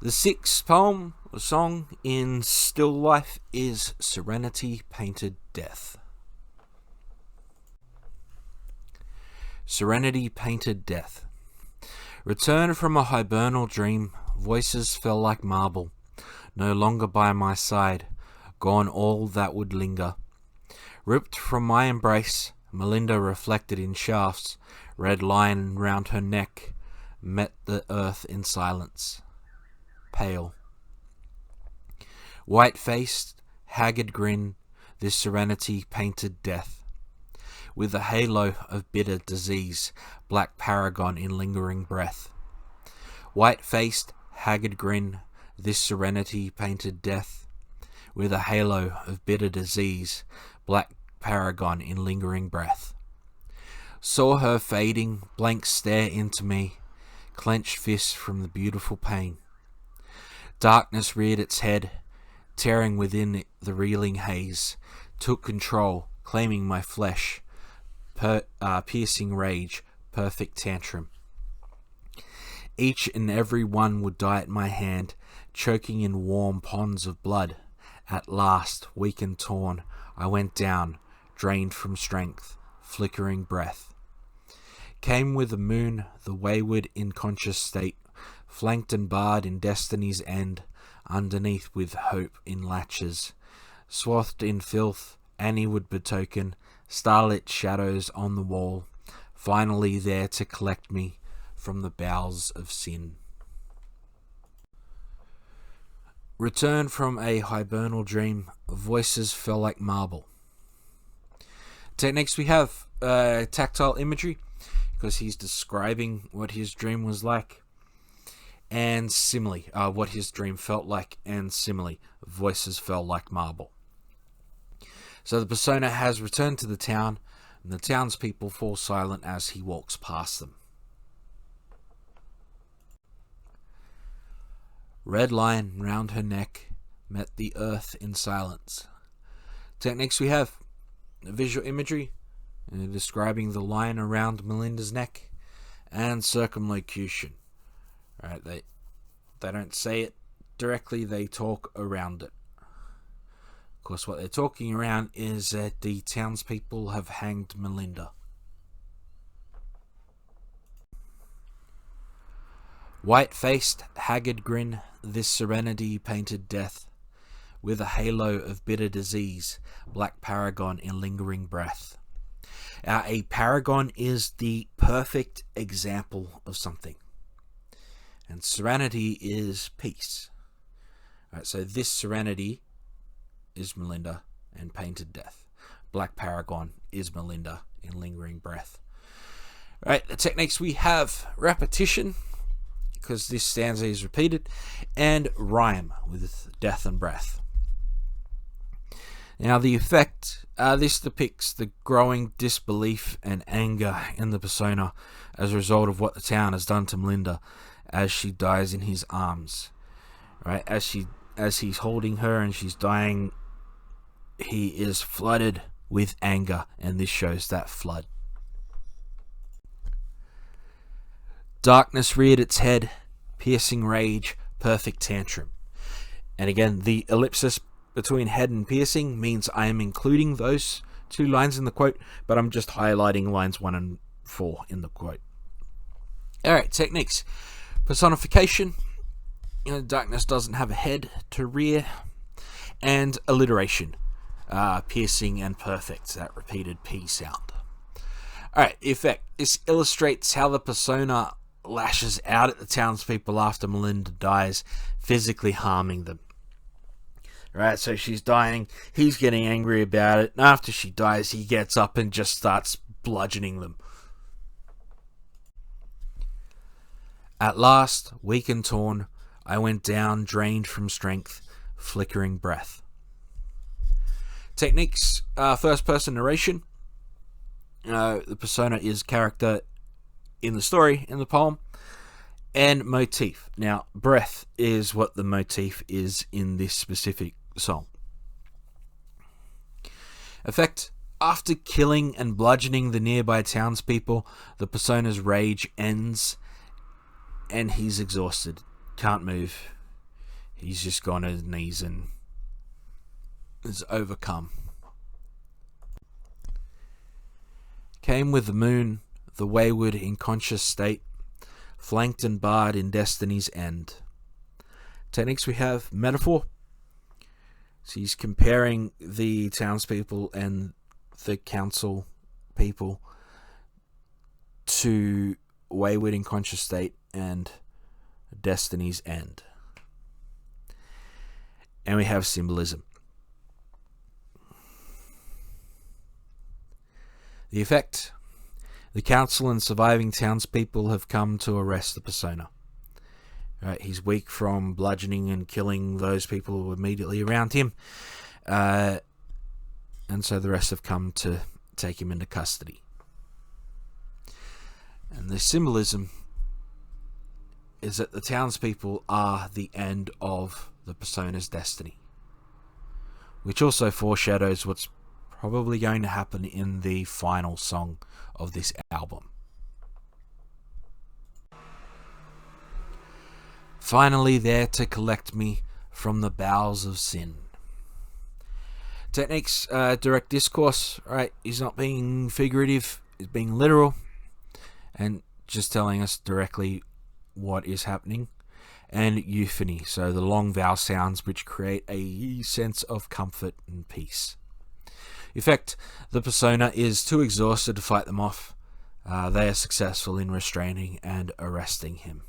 The sixth poem or song in Still Life is Serenity Painted Death. Serenity Painted Death. Returned from a hibernal dream, voices fell like marble, no longer by my side, gone all that would linger. Ripped from my embrace, Melinda reflected in shafts, red line round her neck, met the earth in silence. Pale. White-faced, haggard grin, this serenity painted death. With a halo of bitter disease, black paragon in lingering breath. White-faced, haggard grin, this serenity painted death. With a halo of bitter disease, black paragon in lingering breath. Saw her fading, blank stare into me, clenched fists from the beautiful pain. Darkness reared its head, tearing within it the reeling haze, took control, claiming my flesh, piercing rage, perfect tantrum. Each and every one would die at my hand, choking in warm ponds of blood. At last, weak and torn, I went down, drained from strength, flickering breath. Came with the moon, the wayward, unconscious state, flanked and barred in destiny's end, underneath with hope in latches. Swathed in filth, Annie would betoken, starlit shadows on the wall, finally there to collect me from the bowels of sin. Returned from a hibernal dream, voices fell like marble. Next we have tactile imagery, because he's describing what his dream was like. And simile, what his dream felt like, and simile, voices fell like marble. So the persona has returned to the town, and the townspeople fall silent as he walks past them. Red line round her neck, met the earth in silence. Next we have visual imagery, describing the line around Melinda's neck, and circumlocution. Right, they don't say it directly, they talk around it. Of course, what they're talking around is that the townspeople have hanged Melinda. White-faced, haggard grin, this serenity painted death. With a halo of bitter disease, black paragon in lingering breath. A paragon is the perfect example of something. And serenity is peace. Right, so this serenity is Melinda and painted death. Black paragon is Melinda in lingering breath. Right, the techniques we have repetition, because this stanza is repeated, and rhyme with death and breath. Now the effect, this depicts the growing disbelief and anger in the persona as a result of what the town has done to Melinda as she dies in his arms. Right, as he's holding her and she's dying, he is flooded with anger, and this shows that flood. Darkness reared its head, piercing rage, perfect tantrum. And again, the ellipsis between head and piercing means I am including those two lines in the quote, but I'm just highlighting lines 1 and 4 in the quote. Alright, techniques. Personification. Darkness doesn't have a head to rear. And alliteration. Piercing and perfect, that repeated P sound. Alright, effect. This illustrates how the persona lashes out at the townspeople after Melinda dies, physically harming them. Right, so she's dying, he's getting angry about it, and after she dies, he gets up and just starts bludgeoning them. At last, weak and torn, I went down, drained from strength, flickering breath. Techniques, first person narration. The persona is character in the story, in the poem, and motif. Now, breath is what the motif is in this specific song. Effect. After killing and bludgeoning the nearby townspeople, the persona's rage ends and he's exhausted, can't move, he's just gone to his knees and is overcome. Came with the moon, the wayward in conscious state, flanked and barred in destiny's end. Techniques we have: metaphor. So he's comparing the townspeople and the council people to wayward in conscious state and destiny's end. And we have symbolism. The effect: the council and surviving townspeople have come to arrest the persona. Right, he's weak from bludgeoning and killing those people immediately around him, and so the rest have come to take him into custody. And the symbolism is that the townspeople are the end of the persona's destiny, which also foreshadows what's probably going to happen in the final song of this album. Finally there to collect me from the bowels of sin. Techniques: direct discourse, right? He's not being figurative, he's being literal and just telling us directly what is happening. And euphony, so the long vowel sounds which create a sense of comfort and peace. Effect: the persona is too exhausted to fight them off. They are successful in restraining and arresting him.